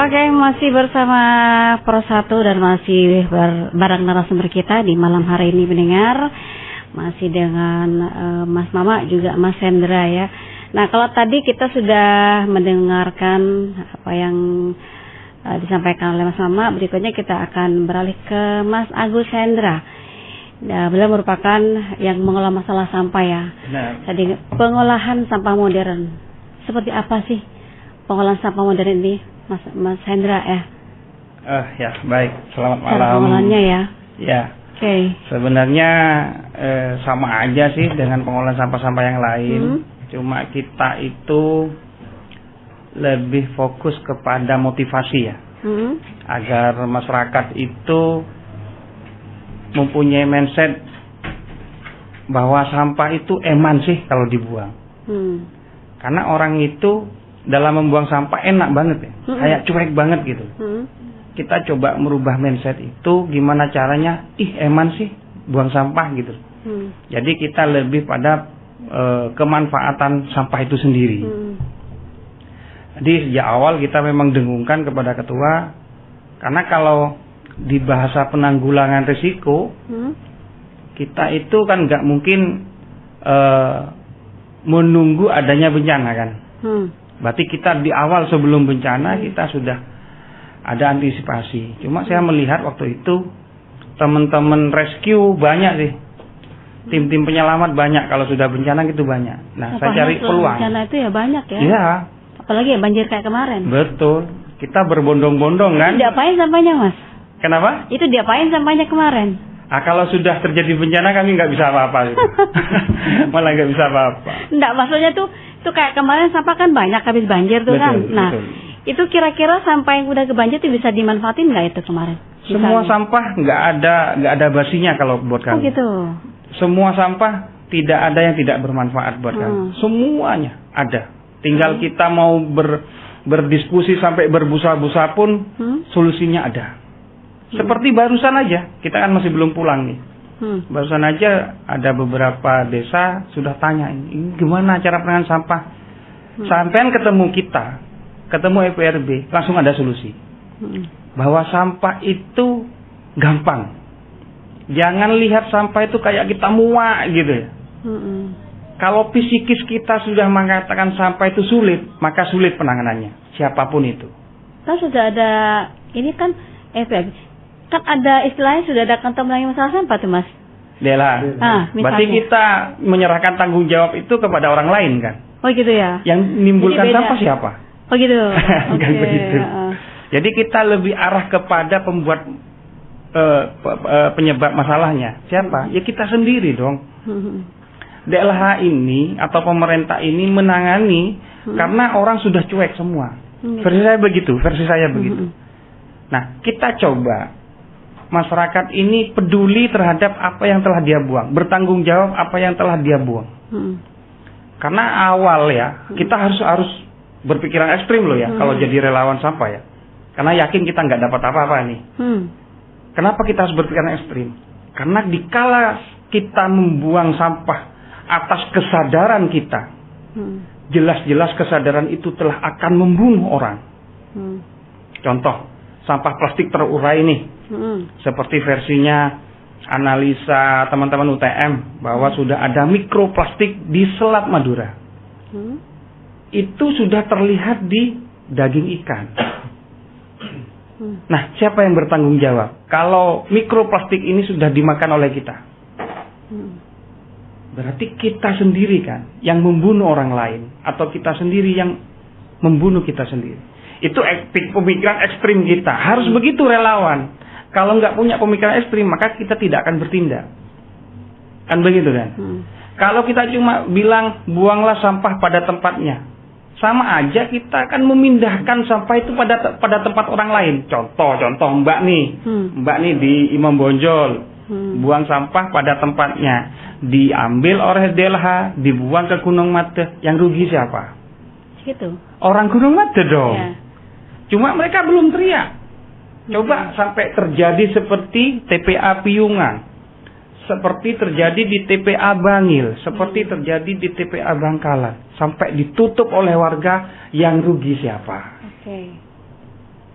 Oke, masih bersama Pro 1 dan masih bareng narasumber kita di malam hari ini mendengar. Masih dengan Mas Mama juga Mas Hendra ya. Nah, kalau tadi kita sudah mendengarkan apa yang disampaikan oleh Mas Mama, berikutnya kita akan beralih ke Mas Agus Hendra. Nah, beliau merupakan yang mengolah masalah sampah ya. Benar. Tadi pengolahan sampah modern. Seperti apa sih pengolahan sampah modern ini, Mas Hendra ya? Ya, baik. Selamat malam. Cara pengolahannya ya. Ya. Oke. Sebenarnya sama aja sih dengan pengolahan sampah-sampah yang lain. Cuma kita itu lebih fokus kepada motivasi ya. Agar masyarakat itu mempunyai mindset bahwa sampah itu eman sih kalau dibuang. Karena orang itu dalam membuang sampah enak banget ya, kayak cuek banget gitu. Kita coba merubah mindset itu, gimana caranya? Eman sih buang sampah gitu. Jadi kita lebih pada kemanfaatan sampah itu sendiri. Jadi sejak awal kita memang dengungkan kepada ketua, karena kalau di bahasa penanggulangan risiko, kita itu kan nggak mungkin menunggu adanya bencana kan. Berarti kita di awal sebelum bencana kita sudah ada antisipasi. Cuma saya melihat waktu itu teman-teman rescue banyak sih, tim-tim penyelamat banyak, kalau sudah bencana gitu banyak. Nah, saya cari peluang. Bencana itu ya banyak ya. Iya. Apalagi ya banjir kayak kemarin. Betul. Kita berbondong-bondong kan. Diapain sampahnya, Mas? Kenapa? Itu diapain sampahnya kemarin? Kalau sudah terjadi bencana kami nggak bisa apa-apa gitu. Malah nggak bisa apa-apa. Enggak, maksudnya tuh kayak kemarin sampah kan banyak habis banjir tuh. Betul, kan. Nah, betul. Itu kira-kira sampah yang udah kebanjir tuh bisa dimanfaatin nggak itu kemarin? Semua sampah nggak ada basinya kalau buat kami. Oh gitu. Semua sampah tidak ada yang tidak bermanfaat buat kami. Semuanya ada. Tinggal kita mau berdiskusi sampai berbusa-busa pun solusinya ada. Seperti barusan aja, kita kan masih belum pulang nih. Barusan aja ada beberapa desa sudah tanya ini gimana cara penanganan sampah. Sampean ketemu EPRB, langsung ada solusi. Bahwa sampah itu gampang. Jangan lihat sampah itu kayak kita muak gitu ya. Kalau psikis kita sudah mengatakan sampah itu sulit, maka sulit penanganannya, siapapun itu. Kan sudah ada, ini kan EPRB. Kan ada istilahnya sudah ada kantong menangani masalah sampah tuh, Mas. Dela. Berarti kita menyerahkan tanggung jawab itu kepada orang lain kan? Oh gitu ya. Yang menimbulkan sampah siapa? Oh gitu. Kan begitu. Jadi kita lebih arah kepada pembuat penyebab masalahnya. Siapa? Ya kita sendiri dong. DLH ini atau pemerintah ini menangani karena orang sudah cuek semua. Versi saya begitu. Nah, kita coba masyarakat ini peduli terhadap apa yang telah dia buang, bertanggung jawab apa yang telah dia buang. Karena awal ya, kita harus berpikiran ekstrim loh ya, kalau jadi relawan sampah ya. Karena yakin kita nggak dapat apa-apa nih. Kenapa kita harus berpikiran ekstrim? Karena dikala kita membuang sampah atas kesadaran kita, jelas-jelas kesadaran itu telah akan membunuh orang. Contoh, sampah plastik terurai nih, seperti versinya analisa teman-teman UTM bahwa sudah ada mikroplastik di Selat Madura. Itu sudah terlihat di daging ikan. Nah, siapa yang bertanggung jawab kalau mikroplastik ini sudah dimakan oleh kita? Berarti kita sendiri kan yang membunuh orang lain, atau kita sendiri yang membunuh kita sendiri. Itu pemikiran ekstrim kita. Harus begitu relawan. Kalau nggak punya pemikiran ekstrim, maka kita tidak akan bertindak. Kan begitu kan? Kalau kita cuma bilang buanglah sampah pada tempatnya, sama aja kita akan memindahkan sampah itu pada tempat orang lain. Contoh Mbak nih di Imam Bonjol, buang sampah pada tempatnya, diambil oleh DLH, dibuang ke Gunung Made. Yang rugi siapa? Gitu. Orang Gunung Made dong. Ya. Cuma mereka belum teriak. Coba sampai terjadi seperti TPA Piungan, seperti terjadi di TPA Bangil, seperti terjadi di TPA Bangkalan, sampai ditutup oleh warga, yang rugi siapa?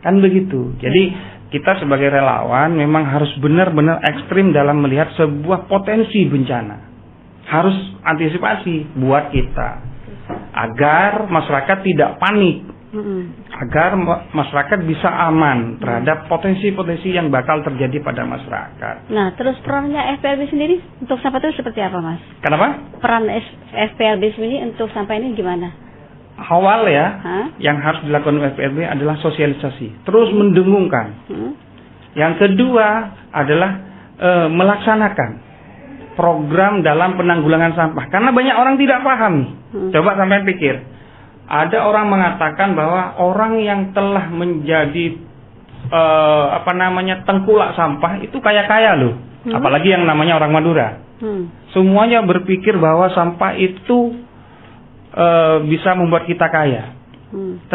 Kan begitu. Jadi kita sebagai relawan memang harus benar-benar ekstrim dalam melihat sebuah potensi bencana. Harus antisipasi buat kita agar masyarakat tidak panik, agar masyarakat bisa aman terhadap potensi-potensi yang bakal terjadi pada masyarakat. Nah, terus perannya FPLB sendiri untuk sampai itu seperti apa, Mas? Kenapa? Peran FPLB sendiri untuk sampai ini gimana? Awal ya, yang harus dilakukan FPLB adalah sosialisasi, terus mendengungkan. Yang kedua adalah melaksanakan program dalam penanggulangan sampah. Karena banyak orang tidak paham nih. Coba sampai pikir. Ada orang mengatakan bahwa orang yang telah menjadi tengkulak sampah itu kaya-kaya loh. Apalagi yang namanya orang Madura. Semuanya berpikir bahwa sampah itu bisa membuat kita kaya.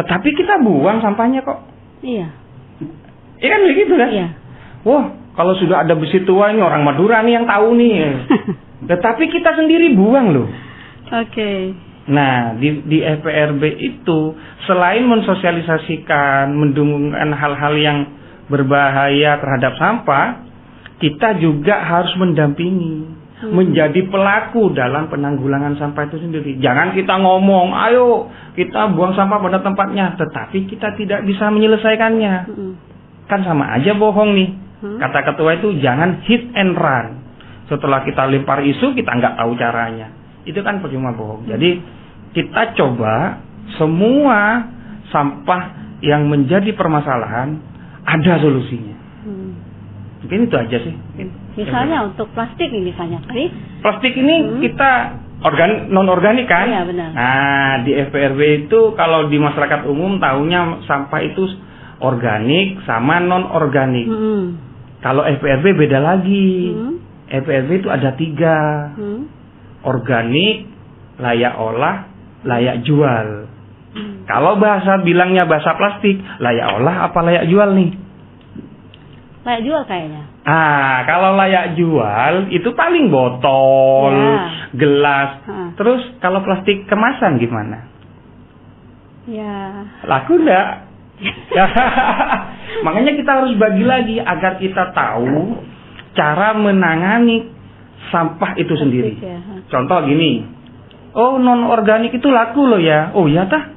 Tetapi kita buang sampahnya kok. Iya. Iya kan begitu kan? Iya. Wah, kalau sudah ada besi tua ini orang Madura nih yang tahu nih. Tetapi kita sendiri buang loh. Oke. Nah, di FPRB itu selain mensosialisasikan, mendengungkan hal-hal yang berbahaya terhadap sampah, kita juga harus mendampingi, menjadi pelaku dalam penanggulangan sampah itu sendiri. Jangan kita ngomong, ayo kita buang sampah pada tempatnya, tetapi kita tidak bisa menyelesaikannya. Kan sama aja bohong nih. Kata ketua itu jangan hit and run. Setelah kita lempar isu kita nggak tahu caranya. Itu kan percuma bohong. Jadi kita coba semua sampah yang menjadi permasalahan ada solusinya. Mungkin itu aja sih. Misalnya untuk plastik nih misalnya. Plastik ini kita non organik kan? Iya benar. Nah di FPRB itu kalau di masyarakat umum tahunya sampah itu organik sama non organik. Kalau FPRB beda lagi. FPRB itu ada 3. Organik, layak olah, layak jual. Kalau bilangnya bahasa plastik, layak olah apa layak jual nih? Layak jual kayaknya. Kalau layak jual itu paling botol, gelas. Terus kalau plastik kemasan gimana? Ya. Laku enggak? Makanya kita harus bagi lagi agar kita tahu cara menangani sampah itu sendiri. Contoh gini, oh non organik itu laku loh ya. Oh ya tah?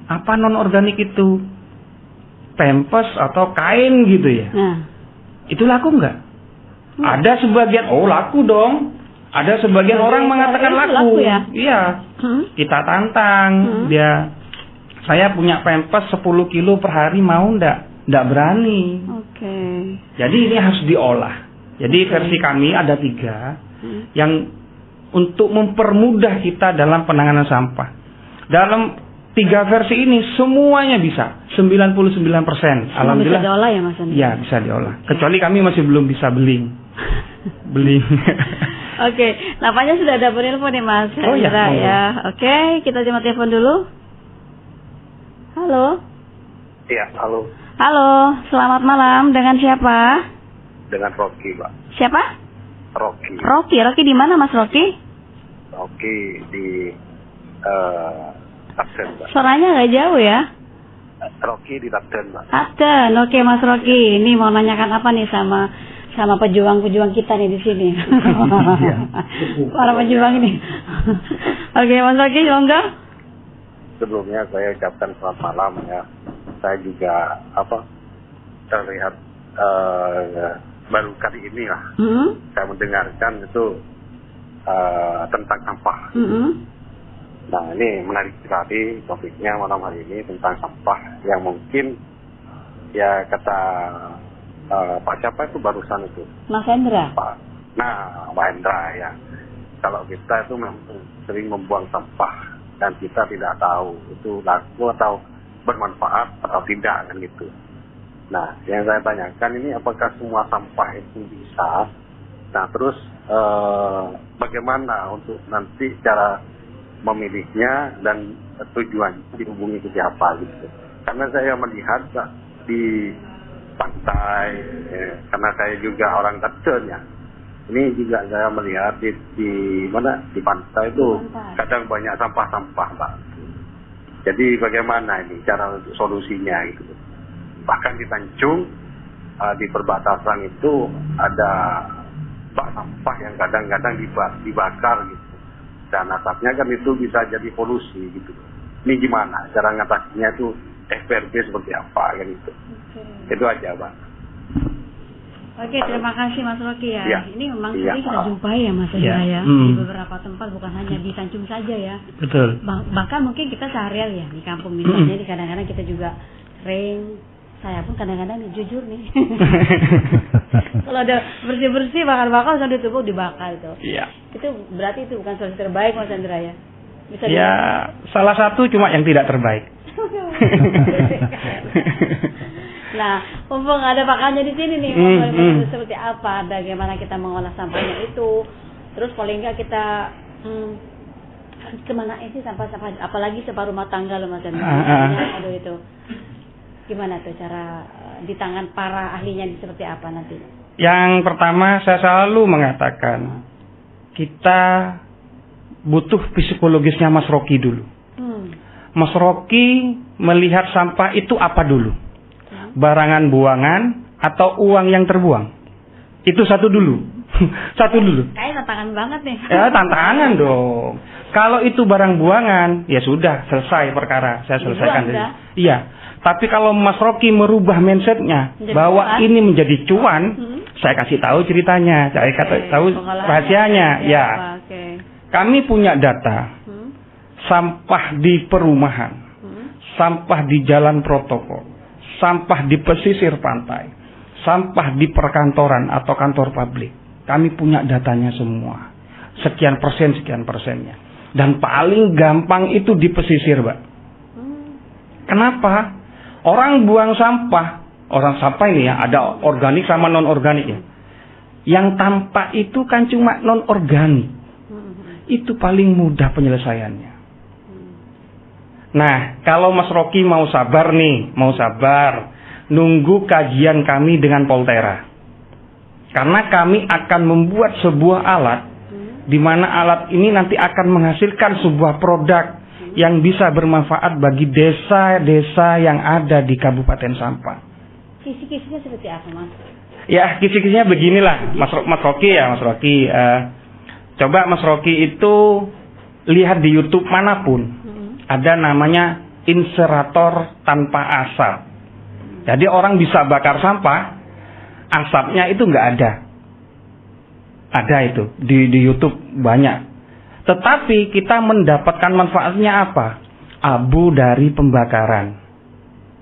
Apa non organik itu? Pampers atau kain gitu ya? Itu laku nggak? Ada sebagian, oh laku dong. Ada sebagian orang mengatakan laku. Ya? Iya. Kita tantang dia. Saya punya pampers 10 kilo per hari, mau ndak? Ndak berani. Oke. Jadi ini harus diolah. Jadi versi kami ada 3 yang untuk mempermudah kita dalam penanganan sampah. Dalam 3 versi ini semuanya bisa 99%. Alhamdulillah. Bisa diolah ya Mas Andi? Ya bisa diolah. Kecuali kami masih belum bisa beling. Oke, nampaknya sudah ada penelpon nih Mas. Oh ya. Oke, kita coba telepon dulu. Halo. Iya, halo. Halo, selamat malam. Dengan siapa? Dengan Rocky, Pak. Siapa? Rocky. Rocky di mana Mas Rocky? Rocky di Tabden, Pak. Suaranya nggak jauh ya? Rocky di Tabden, Pak. Tabden, oke Mas Rocky. Ini mau nanyakan apa nih sama pejuang-pejuang kita nih di sini? Para pejuang ini. Oke, Mas Rocky, monggo. Sebelumnya saya ucapkan selamat malam ya. Saya juga terlihat baru kali ini lah. Saya mendengarkan itu tentang sampah. Nah ini menarik sekali topiknya malam hari ini tentang sampah yang mungkin ya kata Pak siapa itu barusan itu? Mas Hendra. Pak Hendra ya. Kalau kita itu memang sering membuang sampah dan kita tidak tahu itu laku atau bermanfaat atau tidak kan gitu. Nah, yang saya tanyakan ini apakah semua sampah itu bisa? Nah, terus bagaimana untuk nanti cara memilihnya dan tujuan dihubungi ke siapa gitu? Karena saya melihat di pantai, karena saya juga orang Tabden ya. Ini juga saya melihat di mana di pantai itu kadang banyak sampah-sampah, Pak. Jadi bagaimana ini cara solusinya gitu? Bahkan bahkan di Tanjung di perbatasan itu ada bak sampah yang kadang-kadang dibakar gitu, dan asapnya kan itu bisa jadi polusi gitu. Ini gimana cara ngatasinya itu, FPRB seperti apa kan itu? Itu aja, Bang. Oke, terima kasih Mas Rocky ya. Ya. Ini memang sering kita jumpai ya Mas Hendra ya. Di beberapa tempat, bukan hanya di Tanjung saja ya. Betul. Bahkan mungkin kita seharian ya di kampung misalnya, di kadang-kadang kita juga sering, saya pun kadang-kadang jujur nih. Kalau ada bersih-bersih, bakar-bakar, langsung ditumpuk dibakar itu. Iya. Itu berarti itu bukan solusi terbaik Mas Hendra ya. Bisa ya, salah satu cuma yang tidak terbaik. Nah, mumpung ada pakannya di sini nih, seperti apa, bagaimana kita mengolah sampahnya itu, terus paling nggak kita kemana sih sampah-sampah, apalagi sampah rumah tangga loh Mas. Aduh itu, gimana tuh cara di tangan para ahlinya seperti apa nanti? Yang pertama saya selalu mengatakan kita butuh psikologisnya Mas Rocky dulu. Mas Rocky melihat sampah itu apa dulu? Barangan buangan atau uang yang terbuang? Itu satu dulu. Satu dulu. Kayaknya tantangan banget nih. Ya, tantangan dong. Kalau itu barang buangan, ya sudah selesai perkara. Saya selesaikan. Iya. Tapi kalau Mas Rocky merubah mindsetnya bahwa ini menjadi cuan, saya kasih tahu ceritanya, saya tahu rahasianya. Ya. Kami punya data sampah di perumahan, sampah di jalan protokol, sampah di pesisir pantai, sampah di perkantoran atau kantor publik. Kami punya datanya semua. Sekian persennya. Dan paling gampang itu di pesisir, Mbak. Kenapa? Orang buang sampah, orang sampah ini ya, ada organik sama non-organik ya. Yang tampak itu kan cuma non-organik. Itu paling mudah penyelesaiannya. Nah, kalau Mas Rocky mau sabar nih, nunggu kajian kami dengan Poltera. Karena kami akan membuat sebuah alat, di mana alat ini nanti akan menghasilkan sebuah produk yang bisa bermanfaat bagi desa-desa yang ada di Kabupaten Sampang. Kisi-kisinya seperti apa, Mas? Ya, kisi-kisinya beginilah, Mas Rocky ya, Mas Rocky. Coba Mas Rocky itu lihat di YouTube manapun, ada namanya inserator tanpa asap. Jadi orang bisa bakar sampah, asapnya itu nggak ada. Ada itu di YouTube banyak. Tetapi kita mendapatkan manfaatnya apa? Abu dari pembakaran.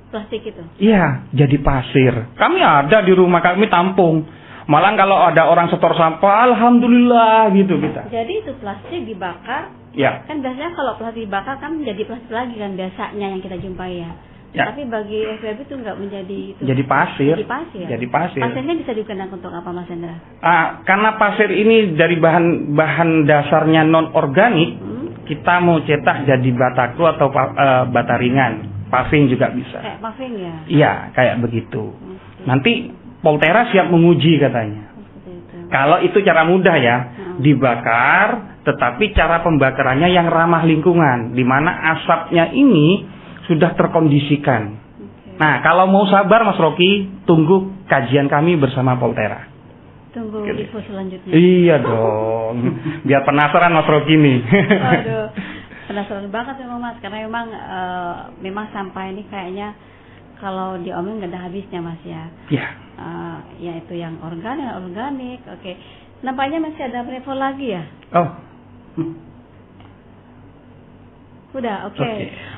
Plastik itu? Iya, jadi pasir. Kami ada di rumah kami tampung. Malah kalau ada orang setor sampah, alhamdulillah gitu kita. Jadi itu plastik dibakar. Ya. Kan biasanya kalau plastik dibakar kan menjadi plastik lagi kan biasanya yang kita jumpai ya. Ya. Tapi bagi FBB itu nggak menjadi itu. Jadi pasir. Jadi pasir. Pasirnya bisa digunakan untuk apa, Mas Hendra? Karena pasir ini dari bahan dasarnya non organik, kita mau cetak jadi bataku atau bata ringan, paving juga bisa. Kayak paving ya? Iya, kayak begitu. Nanti Poltera siap menguji katanya. Kalau itu cara mudah ya, dibakar, tetapi cara pembakarannya yang ramah lingkungan, di mana asapnya ini sudah terkondisikan. Nah, kalau mau sabar Mas Rocky, tunggu kajian kami bersama Poltera. Tunggu info selanjutnya. Iya dong, biar penasaran Mas Rocky nih. Aduh, penasaran banget memang Mas, karena memang sampah ini kayaknya kalau diomongin nggak ada habisnya Mas ya. Iya. Yaitu yang organik. Oke. Nampaknya masih ada telepon lagi ya? Oh. Udah, oke.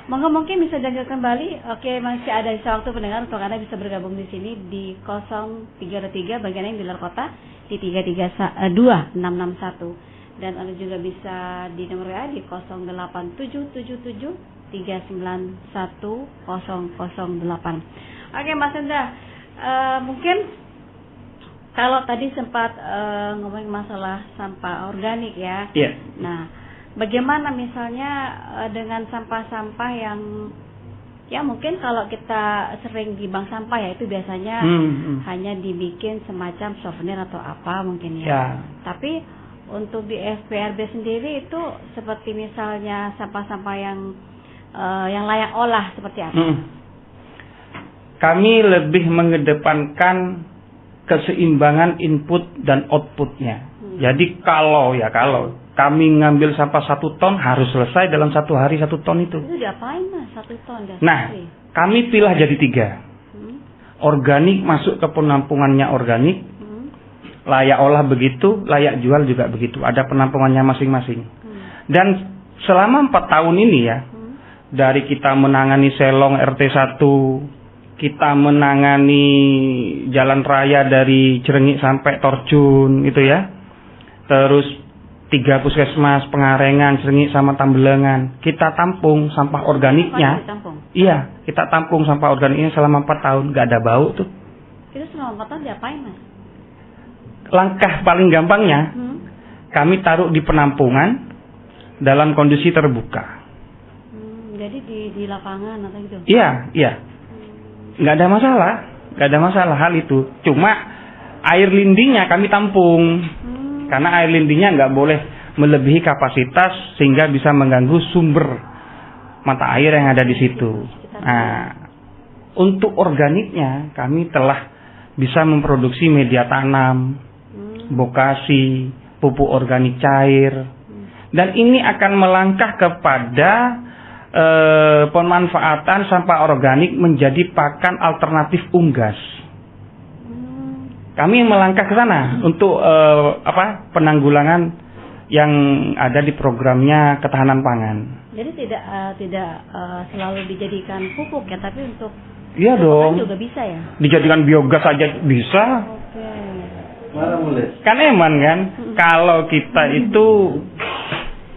Monggo mungkin bisa jaga kembali. Oke, masih ada sisa waktu pendengar untuk Anda bisa bergabung di sini di 0323 bagian yang di luar kota di 332 661. Dan Anda juga bisa di nomor WA di 08777 391 008. Oke, Mas Hendra, mungkin kalau tadi sempat ngomongin masalah sampah organik ya. Iya. Nah, bagaimana misalnya dengan sampah-sampah yang ya mungkin kalau kita sering di bank sampah ya itu biasanya hanya dibikin semacam souvenir atau apa mungkin ya. Tapi untuk di FPRB sendiri itu seperti misalnya sampah-sampah yang layak olah seperti apa? kami lebih mengedepankan keseimbangan input dan outputnya. Jadi kalau kami ngambil sampah 1 ton harus selesai dalam 1 hari 1 ton itu. Itu diapain Mas 1 ton? Nah, kami pilah jadi 3. Organik masuk ke penampungannya organik, layak olah begitu, layak jual juga begitu. Ada penampungannya masing-masing. Dan selama 4 tahun ini ya, dari kita menangani Selong RT 1, kita menangani jalan raya dari Jerengik sampai Torjun itu ya. Terus 3 puskesmas Pengarengan, Jerengik sama Tambelangan. Kita tampung sampah organiknya. Iya, kita tampung sampah organiknya selama 4 tahun, nggak ada bau tuh. Itu selama 4 tahun diapain Mas? Langkah paling gampangnya, kami taruh di penampungan dalam kondisi terbuka. Jadi di lapangan atau gitu? Iya. Nggak ada masalah hal itu. Cuma air lindingnya kami tampung. Karena air lindingnya nggak boleh melebihi kapasitas sehingga bisa mengganggu sumber mata air yang ada di situ. Nah, untuk organiknya kami telah bisa memproduksi media tanam, bokasi, pupuk organik cair, dan ini akan melangkah kepada pemanfaatan sampah organik menjadi pakan alternatif unggas. Kami melangkah ke sana untuk penanggulangan yang ada di programnya ketahanan pangan. Jadi tidak selalu dijadikan pupuk ya, tapi untuk iya dong. juga bisa ya. Dijadikan biogas aja bisa. Oke. Kan eman kan? Kalau kita itu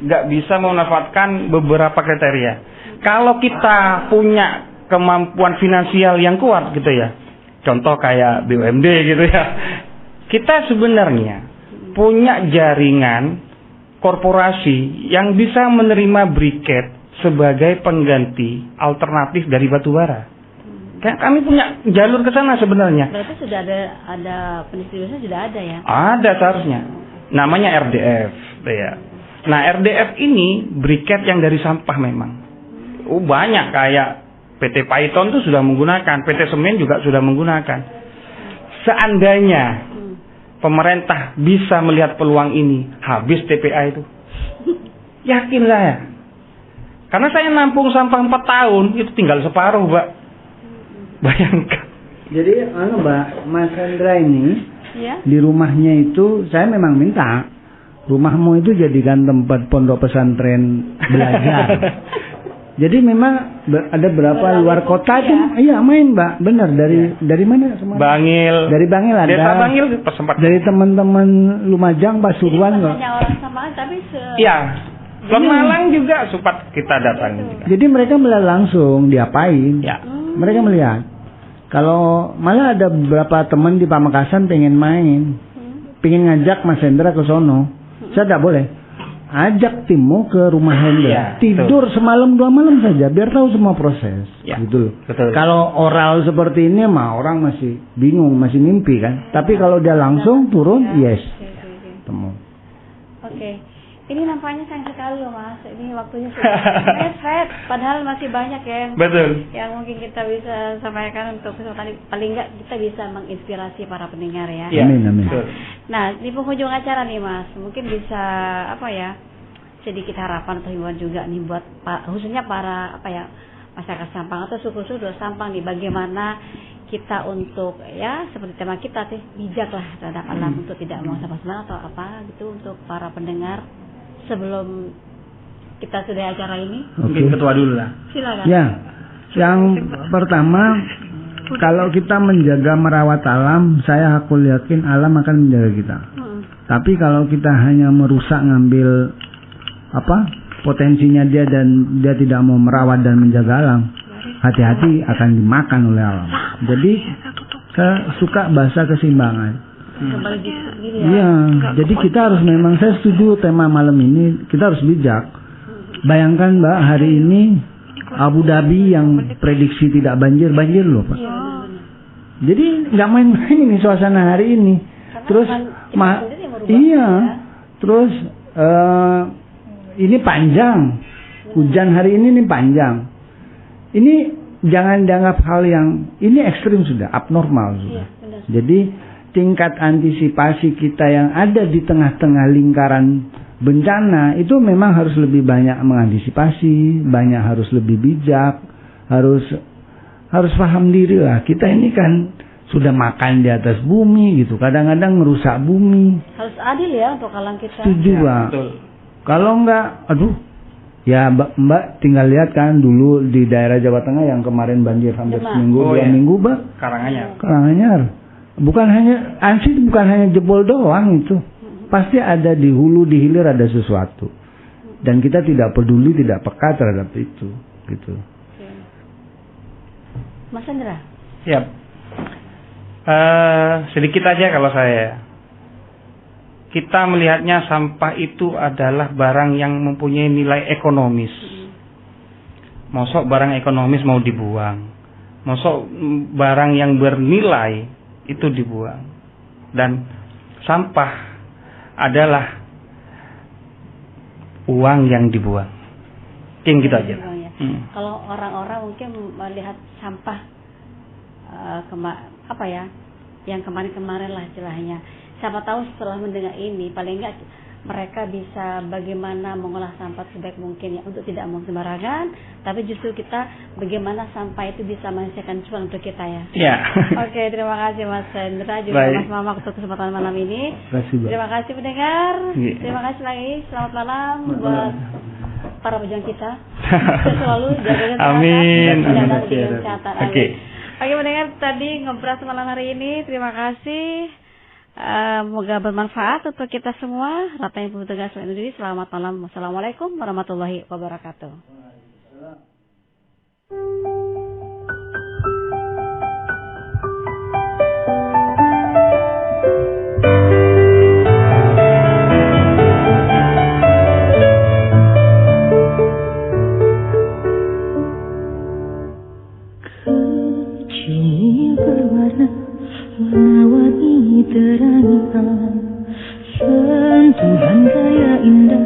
nggak bisa memanfaatkan beberapa kriteria. Kalau kita punya kemampuan finansial yang kuat gitu ya. Contoh kayak BUMD gitu ya. Kita sebenarnya punya jaringan korporasi yang bisa menerima briket sebagai pengganti alternatif dari batu bara. Kami punya jalur ke sana sebenarnya. Berarti sudah ada pendistribusinya sudah ada ya? Ada seharusnya. Namanya RDF ya. Nah, RDF ini briket yang dari sampah memang. Banyak kayak PT Paiton tuh sudah menggunakan, PT Semen juga sudah menggunakan. Seandainya pemerintah bisa melihat peluang ini, habis TPA itu. Yakin saya. Karena saya nampung sampah 4 tahun, itu tinggal separuh, Mbak. Bayangkan. Jadi, Mbak, Mas Hendra ini, ya? Di rumahnya itu, saya memang minta, rumahmu itu jadikan tempat pondok pesantren belajar. Jadi memang ada berapa luar kota itu, iya main Mbak, benar dari mana semua? Bangil. Dari Bangil ada. Desa Bangil sempat. Dari teman-teman Lumajang, Pasuruan kok. Hanya orang sama tapi iya. Malang juga sempat kita datangi. Jadi mereka melihat langsung diapain. Ya. Mereka melihat. Kalau malah ada beberapa teman di Pamekasan pengen main, pengen ngajak Mas Hendra ke sono, saya tidak boleh. Ajak timmu ke rumah Hendra, ya, tidur semalam 2 malam saja, biar tahu semua proses. Ya, gitu. Betul. Kalau oral seperti ini mah orang masih bingung, masih mimpi kan. Tapi kalau dia langsung turun, yes. Temu. Oke. Ini nampaknya sayang sekali loh Mas. Ini waktunya sudah mepet. Padahal masih banyak ya. Betul. Yang mungkin kita bisa sampaikan untuk kesempatan paling enggak kita bisa menginspirasi para pendengar ya. Ya. Amin, amin. Nah, di penghujung acara nih Mas, mungkin bisa sedikit harapan atau himbauan juga nih buat khususnya para masyarakat Sampang atau suku-suku Sampang nih, bagaimana kita untuk seperti tema kita bijaklah terhadap alam untuk tidak membuang sampah sembarangan atau apa gitu untuk para pendengar sebelum kita sudah acara ini. Mungkin ketua dulu lah. Silakan. Ya, yang pertama kalau kita menjaga merawat alam, aku yakin alam akan menjaga kita. Tapi kalau kita hanya merusak, ngambil potensinya dia dan dia tidak mau merawat dan menjaga alam, hati-hati akan dimakan oleh alam. Jadi saya suka bahasa keseimbangan. Kembali gini Iya, jadi kita harus memang, saya setuju tema malam ini, kita harus bijak. Bayangkan Mbak, hari ini Abu Dhabi yang prediksi tidak banjir loh Pak. Jadi nggak main-main ini suasana hari ini. Terus terus ini panjang, hujan hari ini panjang. Ini jangan dianggap hal yang ini ekstrim sudah, abnormal sudah. Jadi tingkat antisipasi kita yang ada di tengah-tengah lingkaran bencana itu memang harus lebih banyak mengantisipasi, banyak harus lebih bijak, harus paham diri lah. Kita ini kan sudah makan di atas bumi gitu, kadang-kadang merusak bumi. Harus adil ya untuk alam kita. Setuju, Pak. Kalau enggak, aduh. Ya Mbak tinggal lihat kan dulu di daerah Jawa Tengah yang kemarin banjir hampir seminggu, 2 minggu, Mbak. Karanganyar. Bukan hanya jebol doang itu. Pasti ada di hulu, di hilir ada sesuatu. Dan kita tidak peduli, tidak peka terhadap itu, gitu. Mas Hendra. Siap. Sedikit aja kalau saya. Kita melihatnya sampah itu adalah barang yang mempunyai nilai ekonomis. Mosok barang ekonomis mau dibuang. Mosok barang yang bernilai itu dibuang. Dan sampah adalah uang yang dibuang. Mungkin gitu aja. Kalau orang-orang mungkin melihat sampah yang kemarin-kemarin lah istilahnya. Siapa tahu setelah mendengar ini, paling enggak mereka bisa bagaimana mengolah sampah sebaik mungkin ya, untuk tidak membuang sembarangan, tapi justru kita bagaimana sampah itu bisa menghasilkan cuan untuk kita ya. Iya. Oke, terima kasih Mas Hendra juga Mas Mama untuk kesempatan malam ini. Terima kasih pendengar. Terima kasih lagi. Selamat malam buat para pejuang kita. Selalu jaga kesehatan. Amin. Oke. Oke pendengar, tadi ngobrol malam hari ini. Terima kasih. Semoga bermanfaat untuk kita semua. Ratanya Ibu Tugas Indonesia. Selamat malam. Wassalamualaikum warahmatullahi wabarakatuh. Kecil berwarna warna-warni terangian, sentuhan gaya indah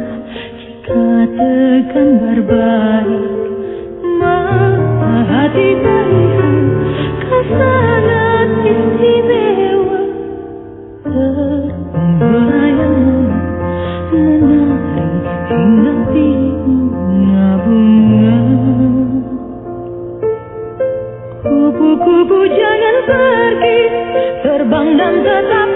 jika tergambar baik, mata hati melihat kau sangat istimewa, terbelayang menari hingga di bunga-bunga. Kupu-kupu jangan pergi, terbang dan tetap